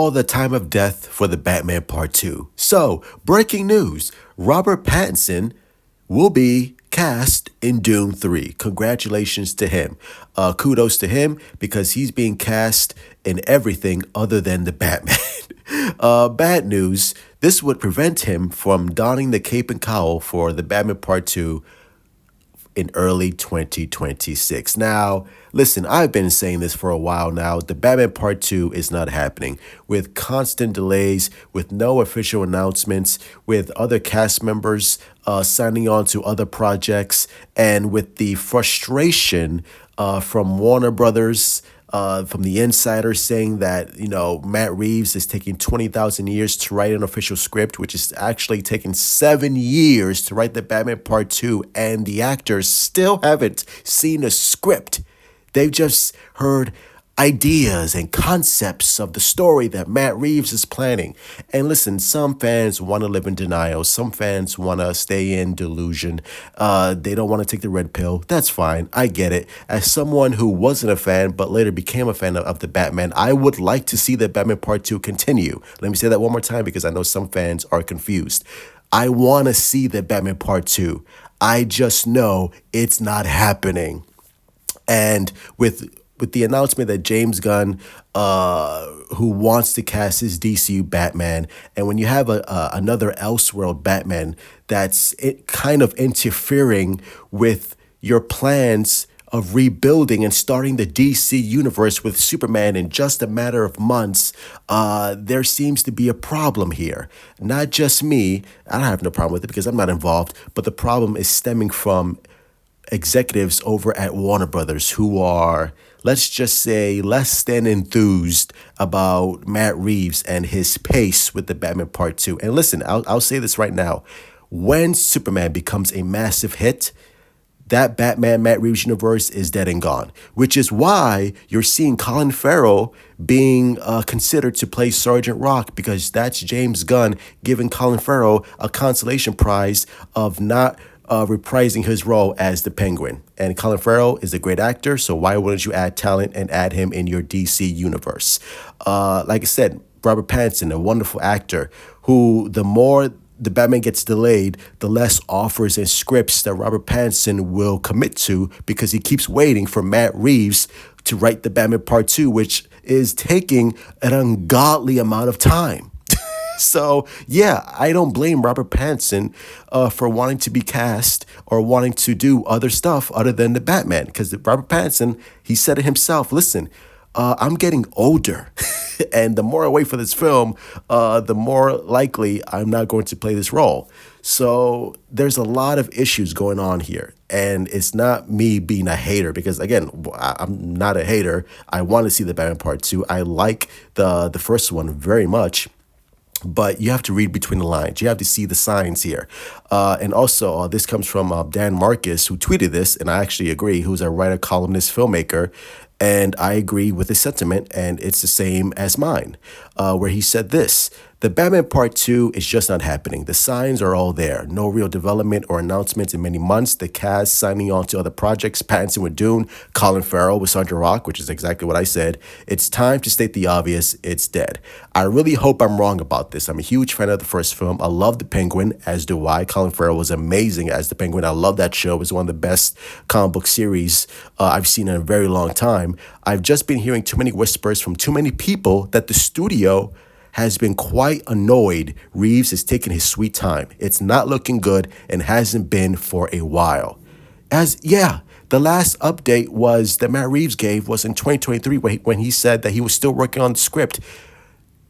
call the time of death for the Batman Part 2. So, breaking news, Robert Pattinson will be cast in Dune 3. Congratulations to him. Kudos to him because he's being cast in everything other than the Batman. Bad news, this would prevent him from donning the cape and cowl for the Batman Part 2 in early 2026. Now, listen, I've been saying this for a while now. The Batman Part 2 is not happening. With constant delays, with no official announcements, with other cast members signing on to other projects, and with the frustration from Warner Brothers, from the insiders saying that, Matt Reeves is taking 20,000 years to write an official script, which is actually taking 7 years to write the Batman Part 2, and the actors still haven't seen a script. They've just heard ideas and concepts of the story that Matt Reeves is planning. And listen, some fans want to live in denial. Some fans want to stay in delusion. They don't want to take the red pill. That's fine. I get it. As someone who wasn't a fan but later became a fan of the Batman, I would like to see the Batman Part 2 continue. Let me say that one more time because I know some fans are confused. I want to see the Batman Part 2. I just know it's not happening. And with the announcement that James Gunn, who wants to cast his DCU Batman, and when you have another Elseworld Batman that's kind of interfering with your plans of rebuilding and starting the DC universe with Superman in just a matter of months, there seems to be a problem here. Not just me, I don't have no problem with it because I'm not involved, but the problem is stemming from executives over at Warner Brothers who are, let's just say, less than enthused about Matt Reeves and his pace with the Batman Part 2. And listen, I'll say this right now. When Superman becomes a massive hit, that Batman Matt Reeves universe is dead and gone, which is why you're seeing Colin Farrell being considered to play Sergeant Rock, because that's James Gunn giving Colin Farrell a consolation prize of not reprising his role as the Penguin. And Colin Farrell is a great actor, so why wouldn't you add talent and add him in your DC universe? Like I said, Robert Pattinson, a wonderful actor, who the more the Batman gets delayed, the less offers and scripts that Robert Pattinson will commit to because he keeps waiting for Matt Reeves to write the Batman Part 2, which is taking an ungodly amount of time. So, yeah, I don't blame Robert Pattinson for wanting to be cast or wanting to do other stuff other than the Batman. Because Robert Pattinson, he said it himself, listen, I'm getting older. And the more I wait for this film, the more likely I'm not going to play this role. So there's a lot of issues going on here. And it's not me being a hater because, again, I'm not a hater. I want to see the Batman Part 2. I like the first one very much. But you have to read between the lines. You have to see the signs here. And also, this comes from Dan Marcus, who tweeted this, and I actually agree, who's a writer, columnist, filmmaker. And I agree with his sentiment, and it's the same as mine, where he said this: the Batman Part 2 is just not happening. The signs are all there. No real development or announcements in many months. The cast signing on to other projects. Pattinson with Dune. Colin Farrell with Sergeant Rock, which is exactly what I said. It's time to state the obvious. It's dead. I really hope I'm wrong about this. I'm a huge fan of the first film. I love the Penguin, as do I. Colin Farrell was amazing as the Penguin. I love that show. It was one of the best comic book series I've seen in a very long time. I've just been hearing too many whispers from too many people that the studio has been quite annoyed Reeves is taking his sweet time. It's not looking good and hasn't been for a while. The last update was that Matt Reeves gave was in 2023 when he said that he was still working on the script.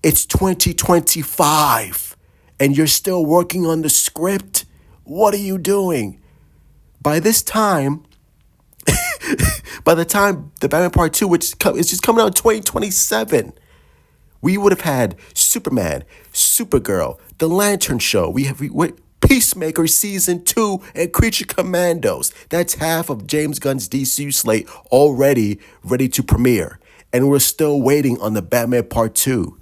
It's 2025 and you're still working on the script? What are you doing? By this time, by the time the Batman Part 2, which is just coming out in 2027, we would have had Superman, Supergirl, The Lantern Show. We have Peacemaker Season 2 and Creature Commandos. That's half of James Gunn's DCU slate already ready to premiere. And we're still waiting on the Batman Part 2.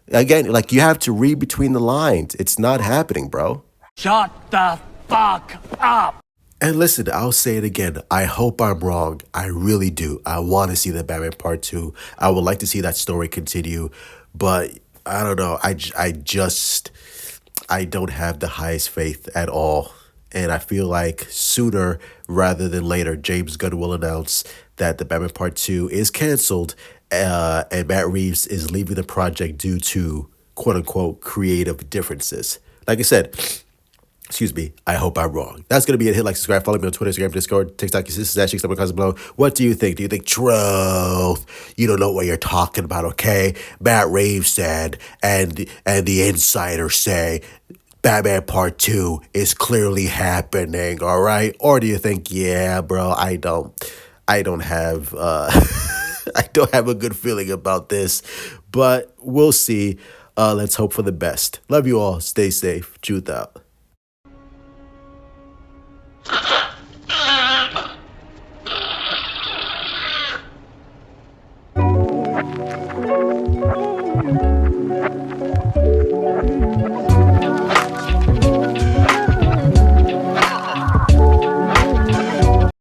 Again, you have to read between the lines. It's not happening, bro. Shut the fuck up. And listen, I'll say it again. I hope I'm wrong. I really do. I want to see the Batman Part 2. I would like to see that story continue. But I don't know. I don't have the highest faith at all. And I feel like sooner rather than later, James Gunn will announce that the Batman Part 2 is canceled, and Matt Reeves is leaving the project due to quote unquote creative differences. Like I said, excuse me, I hope I'm wrong. That's going to be it. Hit like, subscribe, follow me on Twitter, Instagram, Discord, TikTok, your sisters, Ashley, someone below. What do you think? Do you think truth? You don't know what you're talking about, okay? Matt Reeves said, and the insiders say, Batman Part 2 is clearly happening, all right? Or do you think, yeah, bro, I don't have, I don't have a good feeling about this, but we'll see. Let's hope for the best. Love you all. Stay safe. Truth out.